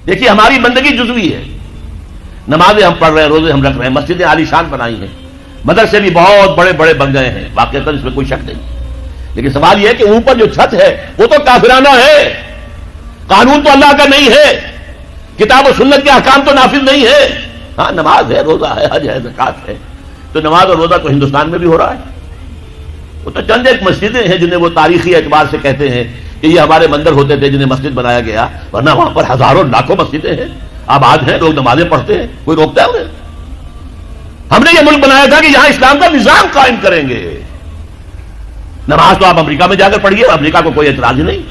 دیکھیے ہماری بندگی جزوی ہے، نمازیں ہم پڑھ رہے ہیں، روزے ہم رکھ رہے ہیں، مسجدیں عالی شان بنائی ہیں، مدرسے بھی بہت بڑے بڑے بن گئے ہیں، واقعتاً اس میں کوئی شک نہیں، لیکن سوال یہ ہے کہ اوپر جو چھت ہے وہ تو کافرانہ ہے، قانون تو اللہ کا نہیں ہے، کتاب و سنت کے احکام تو نافذ نہیں ہے۔ ہاں نماز ہے، روزہ ہے، حج ہے، زکوٰۃ ہے، تو نماز اور روزہ تو ہندوستان میں بھی ہو رہا ہے، وہ تو چند ایک مسجدیں ہیں جنہیں وہ تاریخی اعتبار سے کہتے ہیں کہ یہ ہمارے مندر ہوتے تھے جنہیں مسجد بنایا گیا، ورنہ وہاں پر ہزاروں لاکھوں مسجدیں ہیں، آباد ہیں، لوگ نمازیں پڑھتے ہیں، کوئی روکتا ہے انہیں؟ ہم نے یہ ملک بنایا تھا کہ یہاں اسلام کا نظام قائم کریں گے۔ نماز تو آپ امریکہ میں جا کر پڑھیے، امریکہ کو کوئی اعتراض ہی نہیں۔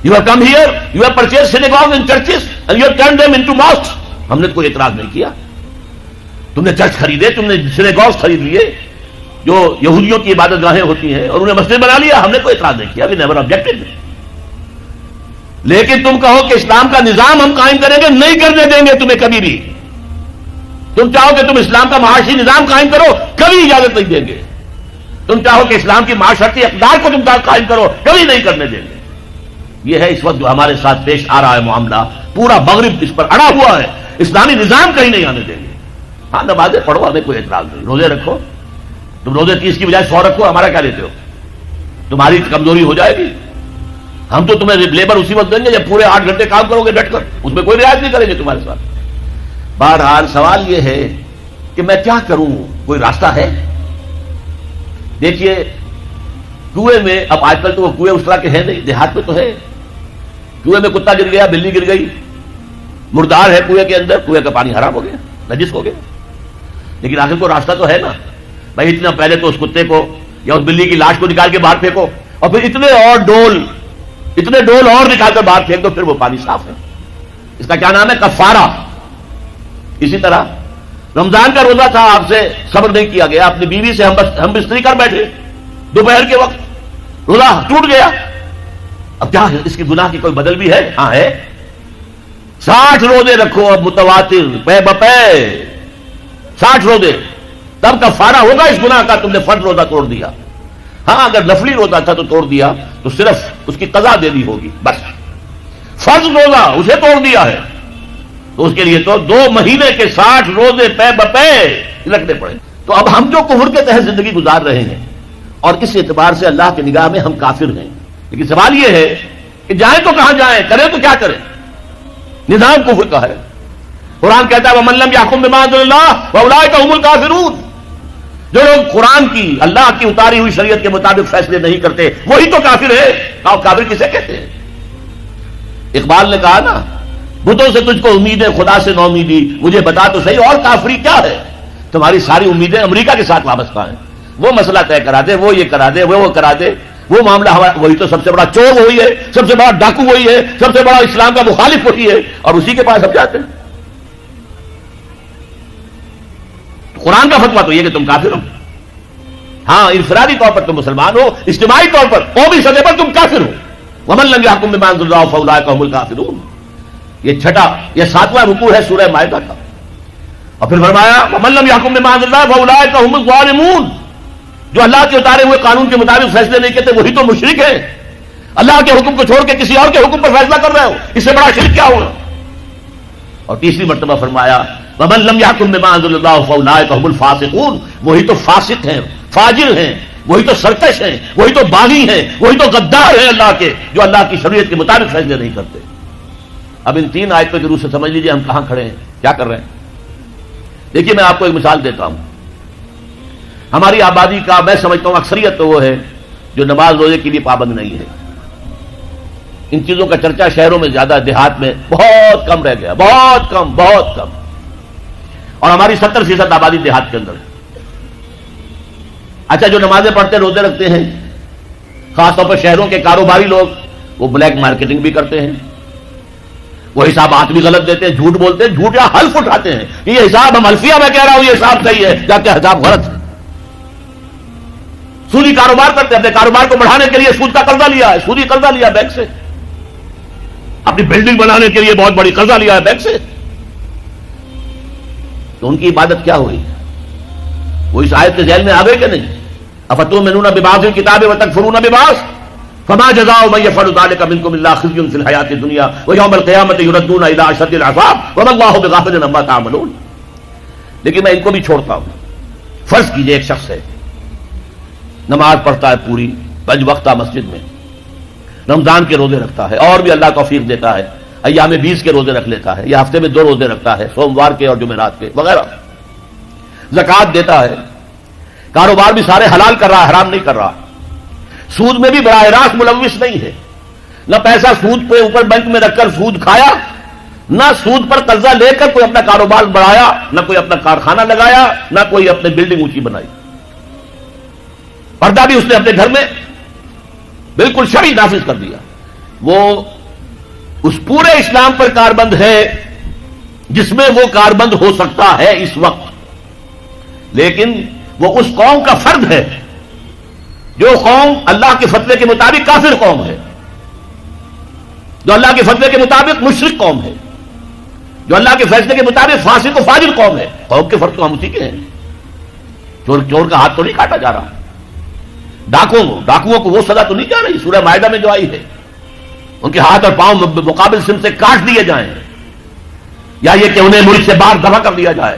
You have come here, you have purchased synagogues and churches and you have turned them into mosques. ہم نے کوئی اعتراض نہیں کیا، تم نے چرچ خریدے، تم نے سینیگاگز خرید لیے جو یہودیوں کی عبادت گاہیں ہوتی ہیں اور انہیں مسجد بنا لیا، ہم نے کوئی اعتراض نہیں کیا، we never objected۔ لیکن تم کہو کہ اسلام کا نظام ہم قائم کریں گے، نہیں کرنے دیں گے تمہیں کبھی بھی۔ تم چاہو کہ تم اسلام کا معاشی نظام قائم کرو، کبھی اجازت نہیں دیں گے۔ تم چاہو کہ اسلام کی معاشرتی اقدار کو تم قائم کرو، کبھی نہیں کرنے دیں گے۔ یہ ہے اس وقت جو ہمارے ساتھ پیش آ رہا ہے معاملہ، پورا مغرب اس پر اڑا ہوا ہے، اسلامی نظام کہیں نہیں آنے دیں گے۔ ہاں نمازیں پڑھو، ہمیں کوئی اعتراض نہیں، روزے رکھو، تم روزے 30 کی بجائے 100 رکھو، ہمارا کیا لیتے ہو؟ تمہاری کمزوری ہو جائے گی، ہم تو تمہیں لیبر اسی وقت دیں گے جب پورے 8 گھنٹے کام کرو گے ڈٹ کر، اس میں کوئی رعایت نہیں کریں گے تمہارے ساتھ۔ بہرحال سوال یہ ہے کہ میں کیا کروں، کوئی راستہ ہے؟ دیکھیے کنویں میں، اب آج کل تو وہ کنویں اس طرح کے ہیں نہیں، دیہات میں تو ہے، کنویں میں کتا گر گیا، بلی گر گئی، مردار ہے کنویں کے اندر، کنویں کا پانی حرام ہو گیا، نجس ہو گیا، لیکن آخر کو راستہ تو ہے نا بھائی، اتنا پہلے تو اس کتے کو یا اس بلی کی لاش کو نکال کے باہر پھینکو، اور پھر اتنے ڈول اور نکال کر باہر پھینک دو، پھر وہ پانی صاف ہے۔ اس کا کیا نام ہے؟ کفارہ۔ اسی طرح رمضان کا روزہ تھا، آپ سے صبر نہیں کیا گیا، اپنی بیوی سے ہم بستری کر بیٹھے دوپہر کے وقت، روزہ ٹوٹ گیا، اب کیا ہے؟ اس کی گناہ کی کوئی بدل بھی ہے؟ ہاں ہے، 60 روزے رکھو اب متواتر پے بپے، 60 روزے، تب کفارہ ہوگا اس گناہ کا، تم نے فرض روزہ توڑ دیا۔ ہاں اگر نفلی روزہ تھا تو توڑ دیا تو صرف اس کی قضا دینی ہوگی بس، فرض روزہ اسے توڑ دیا ہے تو اس کے لیے تو 2 مہینے کے 60 روزے پے بپے رکھنے پڑے۔ تو اب ہم جو کفر کے تحت زندگی گزار رہے ہیں اور اس اعتبار سے اللہ کی نگاہ میں ہم کافر ہیں، لیکن سوال یہ ہے کہ جائیں تو کہاں جائیں، کریں تو کیا کریں؟ نظام کفر کا ہے، قرآن کہتا ہے وَمَن لَّمْ يَحْكُم بِمَا أَنزَلَ اللَّهُ فَأُولَٰئِكَ هُمُ الْكَافِرُونَ۔ جو لوگ قرآن کی، اللہ کی اتاری ہوئی شریعت کے مطابق فیصلے نہیں کرتے وہی تو کافر ہے۔ کافر کسے کہتے ہیں؟ اقبال نے کہا نا، بتوں سے تجھ کو امید ہے، خدا سے نو امیدی، مجھے بتا تو صحیح اور کافری کیا ہے؟ تمہاری ساری امیدیں امریکہ کے ساتھ وابستہ ہیں، وہ مسئلہ طے کرا دے، وہ یہ کرا دے، وہ کرا دے، وہ معاملہ ہمارا، وہی تو سب سے بڑا چور وہی ہے، سب سے بڑا ڈاکو وہی ہے، سب سے بڑا اسلام کا مخالف وہی ہے، اور اسی کے پاس ہم جاتے ہیں۔ قرآن کا فتویٰ تو یہ کہ تم کافر ہو، ہاں انفرادی طور پر تم مسلمان ہو، اجتماعی طور پر قومی سطح پر تم کافر ہو۔ وَمَن لَّمْ يَحْكُم بِمَا أَنزَلَ اللَّهُ فَأُولَٰئِكَ هُمُ الْكَافِرُونَ۔ یہ 7واں رکوع ہے سورہ مائدہ کا، اور پھر فرمایا وَمَن لَّمْ يَحْكُم بِمَا أَنزَلَ اللَّهُ فَأُولَٰئِكَ هُمُ الظَّالِمُونَ۔ جو اللہ کے اتارے ہوئے قانون کے مطابق فیصلے نہیں کرتے وہی تو مشرک ہے، اللہ کے حکم کو چھوڑ کے کسی اور کے حکم پر فیصلہ کر رہے ہو، اس سے بڑا شرک کیا ہوگا؟ اور تیسری مرتبہ فرمایا وَمَن لَّمْ يَحْكُم بِمَا أَنزَلَ اللَّهُ فَأُولَٰئِكَ هُمُ الْفَاسِقُونَ۔ وہی تو فاسق ہیں، فاجر ہیں، وہی تو سرکش ہیں، وہی تو باغی ہیں، وہی تو غدار ہیں اللہ کے، جو اللہ کی شریعت کے مطابق فیصلے نہیں کرتے۔ اب ان 3 آیتوں کے روح سے سمجھ لیجئے ہم کہاں کھڑے ہیں، کیا کر رہے ہیں۔ دیکھیے میں آپ کو ایک مثال دیتا ہوں، ہماری آبادی کا میں سمجھتا ہوں اکثریت تو وہ ہے جو نماز روزے کے لیے پابند نہیں ہے۔ ان چیزوں کا چرچا شہروں میں زیادہ، دیہات میں بہت کم رہ گیا، بہت کم، اور ہماری 70% آبادی دیہات کے اندر ہے۔ اچھا جو نمازیں پڑھتے روزے رکھتے ہیں، خاص طور پر شہروں کے کاروباری لوگ، وہ بلیک مارکیٹنگ بھی کرتے ہیں، وہ حسابات بھی غلط دیتے ہیں، جھوٹ بولتے ہیں، جھوٹ یا حلف اٹھاتے ہیں کہ یہ حساب ہم حلفیہ میں کہہ رہا ہوں یہ حساب صحیح ہے، جبکہ حساب غلط ہے۔ سودی کاروبار کرتے ہیں، اپنے کاروبار کو بڑھانے کے لیے سود کا قرضہ لیا ہے، سودی قرضہ لیا بینک سے، اپنی بلڈنگ بنانے کے لیے بہت بڑی قرضہ لیا ہے بینک سے، تو ان کی عبادت کیا ہوئی؟ وہ اس آیت کے ذہن میں آ گئے کہ نہیں؟ افتؤمنون ببعض الکتاب وتکفرون ببعض، فما جزاء من يفعل ذلك منكم الا خزي في الحياة الدنيا ويوم القيامة يردون الى اشد العذاب وما الله بغافل عما تعملون. لیکن میں ان کو بھی چھوڑتا ہوں. فرض کیجئے ایک شخص ہے، نماز پڑھتا ہے پوری 5 وقتہ مسجد میں، رمضان کے روزے رکھتا ہے، اور بھی اللہ توفیق دیتا ہے ایام 20 کے روزے رکھ لیتا ہے، یا ہفتے میں 2 روزے رکھتا ہے، سوموار کے اور جمعرات کے وغیرہ، زکوٰۃ دیتا ہے، کاروبار بھی سارے حلال کر رہا ہے، حرام نہیں کر رہا، سود میں بھی براہ راست ملوث نہیں ہے، نہ پیسہ سود پہ اوپر بینک میں رکھ کر سود کھایا، نہ سود پر قرضہ لے کر کوئی اپنا کاروبار بڑھایا، نہ کوئی اپنا کارخانہ لگایا، نہ کوئی اپنی بلڈنگ اونچی بنائی. پردہ بھی اس نے اپنے گھر میں بالکل شرعی نافذ کر دیا. وہ اس پورے اسلام پر کاربند ہے جس میں وہ کاربند ہو سکتا ہے اس وقت، لیکن وہ اس قوم کا فرد ہے جو قوم اللہ کے فتوے کے مطابق کافر قوم ہے، جو اللہ کے فتوے کے مطابق مشرک قوم ہے، جو اللہ کے فیصلے کے مطابق فاسق و فاجر قوم ہے. قوم کے فرد تو ہم اسی کے ہیں. چور کا ہاتھ تو نہیں کاٹا جا رہا، ڈاکوؤں کو وہ سزا تو نہیں جا رہی سورہ مائدہ میں جو آئی ہے، ان کے ہاتھ اور پاؤں مقابل سم سے کاٹ دیے جائیں، یا یہ کہ انہیں ملک سے باہر دفع کر دیا جائے،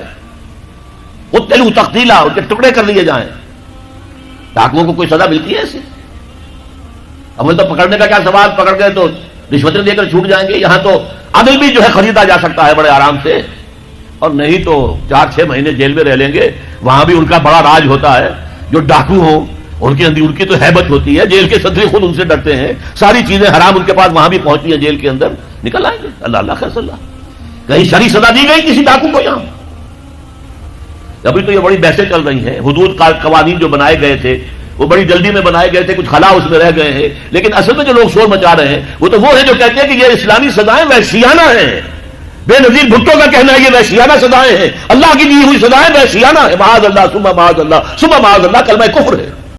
قتلوا تقتیلا، ان کے ٹکڑے کر لیے جائیں. ڈاکوؤں کو کوئی سزا ملتی ہے ایسے؟ اب تو پکڑنے کا کیا سوال، پکڑ گئے تو رشوتیں دے کر چھوٹ جائیں گے. یہاں تو عدل بھی جو ہے خریدا جا سکتا ہے بڑے آرام سے، اور نہیں تو 4-6 مہینے جیل میں رہ لیں گے. وہاں بھی ان کا بڑا راج ہوتا ہے. جو ڈاکو ہوں ان کی تو ہیبت ہوتی ہے، جیل کے صدر خود ان سے ڈرتے ہیں، ساری چیزیں حرام ان کے پاس وہاں بھی پہنچتی ہیں، جیل کے اندر نکل آئیں گے. اللہ اللہ خیر اللہ. کہیں شرعی سزا دی گئی کسی ڈاکو کو یہاں؟ ابھی تو یہ بڑی بحثیں چل رہی ہیں. حدود قوانین جو بنائے گئے تھے وہ بڑی جلدی میں بنائے گئے تھے، کچھ خلا اس میں رہ گئے ہیں، لیکن اصل میں جو لوگ شور مچا رہے ہیں وہ تو وہ ہیں جو کہتے ہیں کہ یہ اسلامی سزائیں وحشیانہ ہیں. بے نظیر بھٹو کا کہنا ہے یہ وحشیانہ سزائیں ہیں، اللہ کی دی ہوئی سزائیں وحشیانہ ہے. معاذ اللہ ثم معاذ اللہ ثم معاذ اللہ، کلمہ کفر ہے.